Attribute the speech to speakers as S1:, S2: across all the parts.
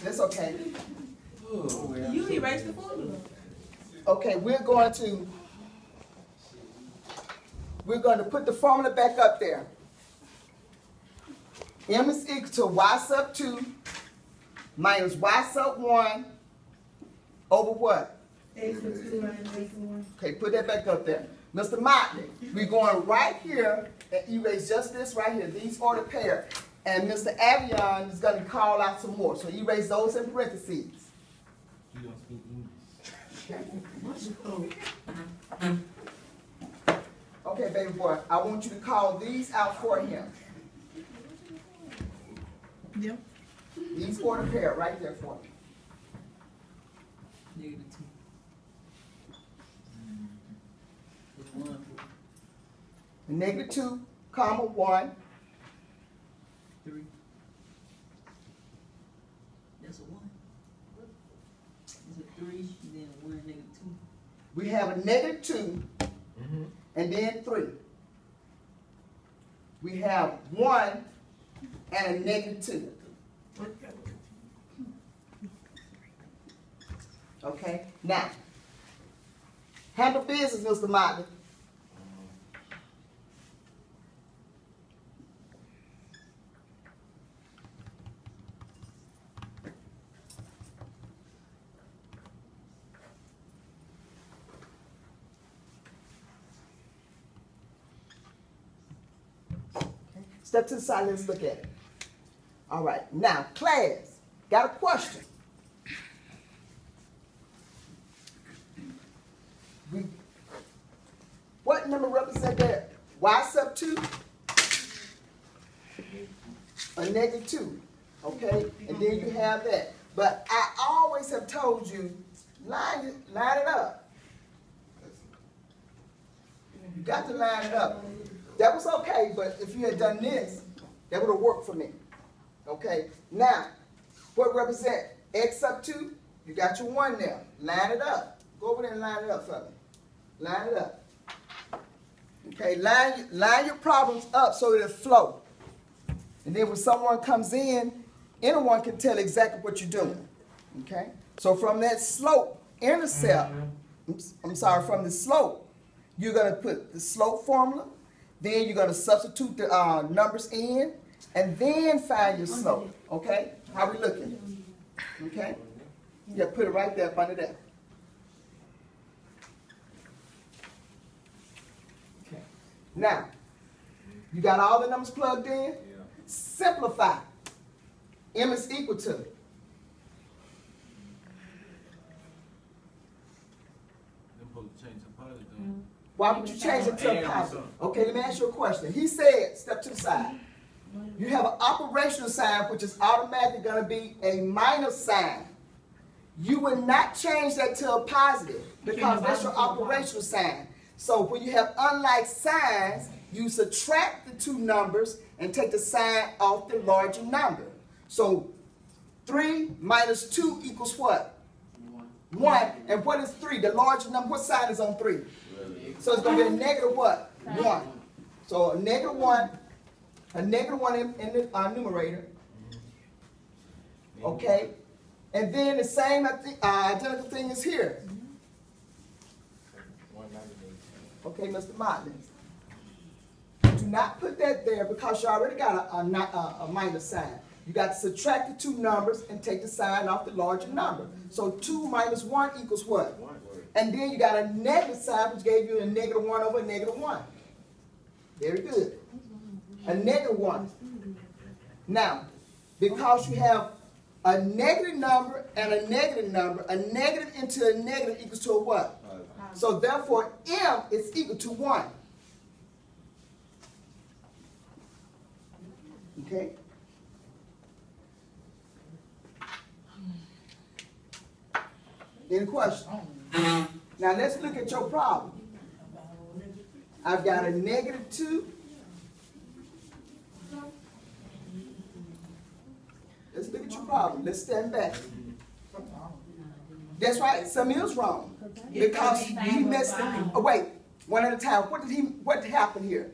S1: That's okay.
S2: You erased the formula.
S1: Okay, we're going to put the formula back up there. M is equal to y sub 2 minus y sub 1 over what?
S2: X sub 2 minus X sub 1.
S1: Okay, put that back up there. Mr. Motley, we're going right here and erase just this right here, these ordered pair. And Mr. Avion is going to call out some more. So erase those in parentheses.
S3: You don't speak English.
S1: Okay, baby boy, I want you to call these out for him.
S2: Yeah.
S1: These ordered pair right there for me.
S4: Negative 2.
S1: Negative 2, comma 1.
S4: 3. That's a 1. It's a 3, then 1, negative 2.
S1: We have a negative 2, and then 3. We have 1 and a negative 2. Okay, now, handle business, Mr. Motley. Step to the side, let's look at it. All right, now, class, got a question. What number represent that? Y sub 2? A negative 2, okay? And then you have that. But I always have told you, line it up. You got to line it up. That was okay, but if you had done this, that would have worked for me. Okay, now, what represent X sub 2? You got your 1 there. Line it up. Go over there and line it up for me. Line it up. Okay, line your problems up so it'll flow. And then when someone comes in, anyone can tell exactly what you're doing. Okay? So from that slope intercept, from the slope, you're going to put the slope formula, then you're going to substitute the numbers in, and then find your slope. Okay? How we looking? Okay? Yeah, put it right there up under that. Okay. Now, you got all the numbers plugged in? Yeah. Simplify. M is equal to. Why would you change it to a positive? Okay, let me ask you a question. He said, step to the side. You have an operational sign, which is automatically going to be a minus sign. You would not change that to a positive because that's your operational sign. So when you have unlike signs, you subtract the two numbers and take the sign off the larger number. So 3 minus 2 equals what? 1. And what is 3? The larger number, what sign is on 3? So it's going to be a negative what? 1. So a negative 1 in the numerator. Okay? And then the same identical thing is here. Okay, Mr. Motley. Do not put that there because you already got a minus sign. You got to subtract the two numbers and take the sign off the larger number. So 2 minus 1 equals what? 1. And then you got a negative sign, which gave you a negative 1 over a negative 1. Very good. A negative 1. Now, because you have a negative number and a negative number, a negative into a negative equals to a what? So therefore, M is equal to 1. Okay? Any questions? Now let's look at your problem. I've got a negative 2. Let's look at your problem. Let's stand back. That's right. Something is wrong. Because he messed up. Oh, wait. One at a time. What happened here?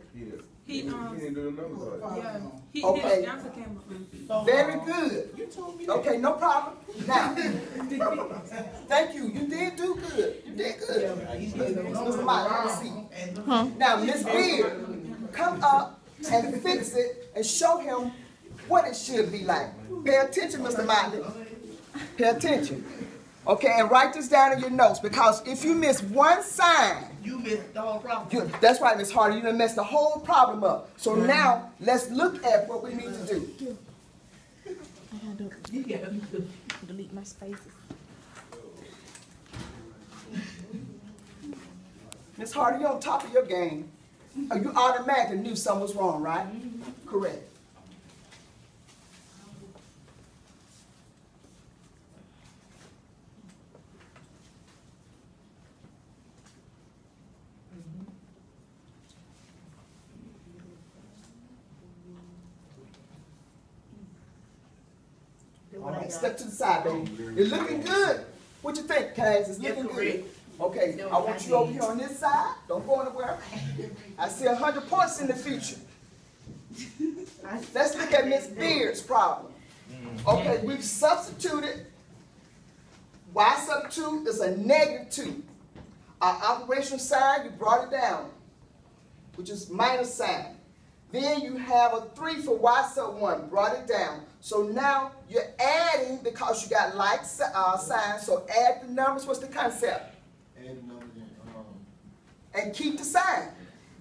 S2: He
S5: Can't do the numbers right.
S2: yeah. His
S1: Okay.
S2: answer came up.
S1: Very good.
S3: You told me.
S1: Okay, no problem. Now, thank you. You did do good. You did good. Mr. Mike, have a seat. Now, Miss Beard, come up and fix it and show him what it should be like. Pay attention, Mr. Motley. Pay attention. Okay, and write this down in your notes, because if you miss one sign,
S3: You missed the whole problem.
S1: that's right, Miss Hardy, you done messed the whole problem up. So now, let's look at what we need to do.
S3: You gotta do.
S6: Delete my spaces.
S1: Miss Hardy, you're on top of your game. You automatically knew something was wrong, right? Correct. All right, step to the side, baby. You're looking good. What you think, Cass? It's looking good. Okay, I want you over here on this side. Don't go anywhere. I see 100 points in the future. Let's look at Miss Beard's problem. Okay, we've substituted. Y sub 2 is a -2. Our operational sign, you brought it down, which is minus sign. Then you have a 3 for Y sub 1, brought it down. So now you're adding because you got like signs, so add the numbers. What's the concept?
S5: Add the numbers
S1: And keep the sign.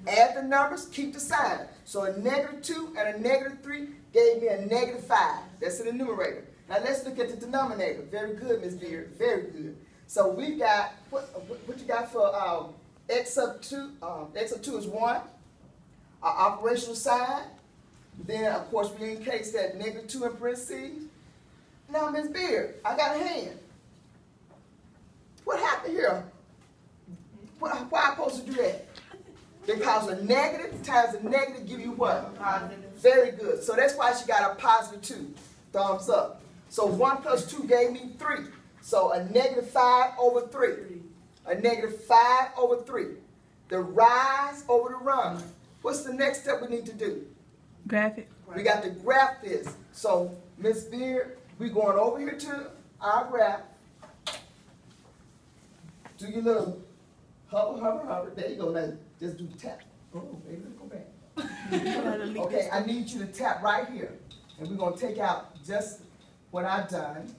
S1: Add the numbers, keep the sign. So a -2 and a -3 gave me a -5. That's in the numerator. Now let's look at the denominator. Very good, Ms. Beard. Very good. So we've got, what you got for x sub 2? X sub 2 is 1. Our operational sign. Then, of course, we encase that -2 in parentheses. Now, Ms. Beard, I got a hand. What happened here? Why am I supposed to do that? Because a negative times a negative give you what?
S3: Positive.
S1: Very good. So that's why she got a +2. Thumbs up. So 1 plus 2 gave me 3. So a -5 over 3. A -5 over 3. The rise over the run. What's the next step we need to do?
S2: Graphic.
S1: We got to graph this. So, Miss Beard, we're going over here to our graph. Do your little hover. There you go. Now, just do tap. Oh, baby, let's go back. Okay, I need you to tap right here. And we're going to take out just what I've done.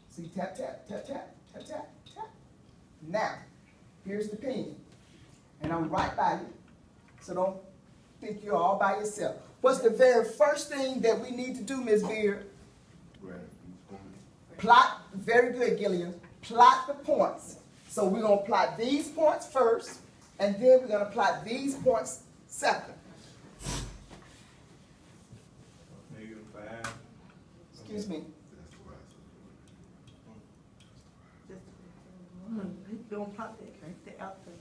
S1: See, tap. Now, here's the pen. And I'm right by you. So don't think you're all by yourself. What's the very first thing that we need to do, Ms. Beard? Plot, very good, Gillian. Plot the points. So we're going to plot these points first, and then we're going to plot these points second.
S5: -5.
S1: Excuse me.
S4: Don't pop that, right? Out there.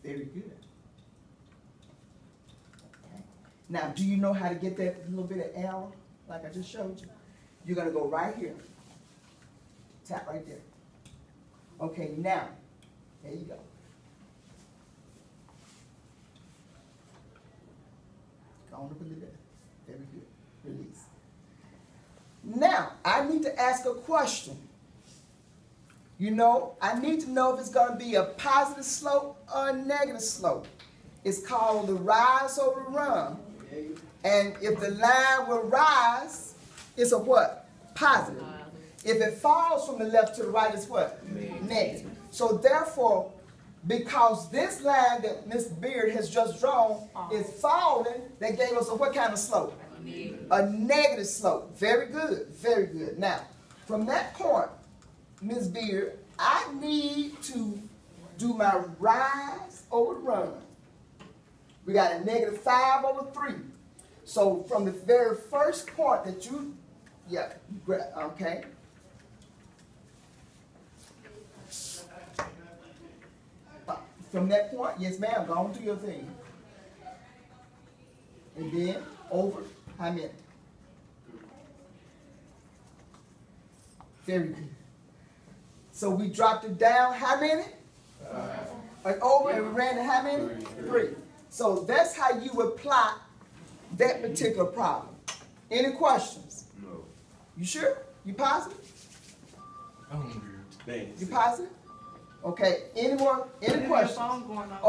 S1: Very good. Okay. Now, do you know how to get that little bit of arrow, like I just showed you? You're going to go right here. Tap right there. Okay, now, there you go. Go on up a little bit. Very good. Release. Now, I need to ask a question. You know, I need to know if it's going to be a positive slope or a negative slope. It's called the rise over run. And if the line will rise, it's a what? Positive. If it falls from the left to the right, it's what? Negative. So therefore, because this line that Ms. Beard has just drawn is falling, they gave us a what kind of slope? A negative slope. Very good. Very good. Now, from that point, Ms. Beard, I need to do my rise over run. We got a -5 over 3. So from the very first point that you, okay. From that point, yes ma'am, go on do your thing. And then over, how many? Very good. So we dropped it down, how many? An over and ran how many? 3. So that's how you apply that particular problem. Any questions?
S5: No.
S1: You sure? You positive?
S3: I'm hungry.
S5: Thanks.
S1: You positive? Okay, anyone, any
S2: Your
S1: questions?
S2: phone going off.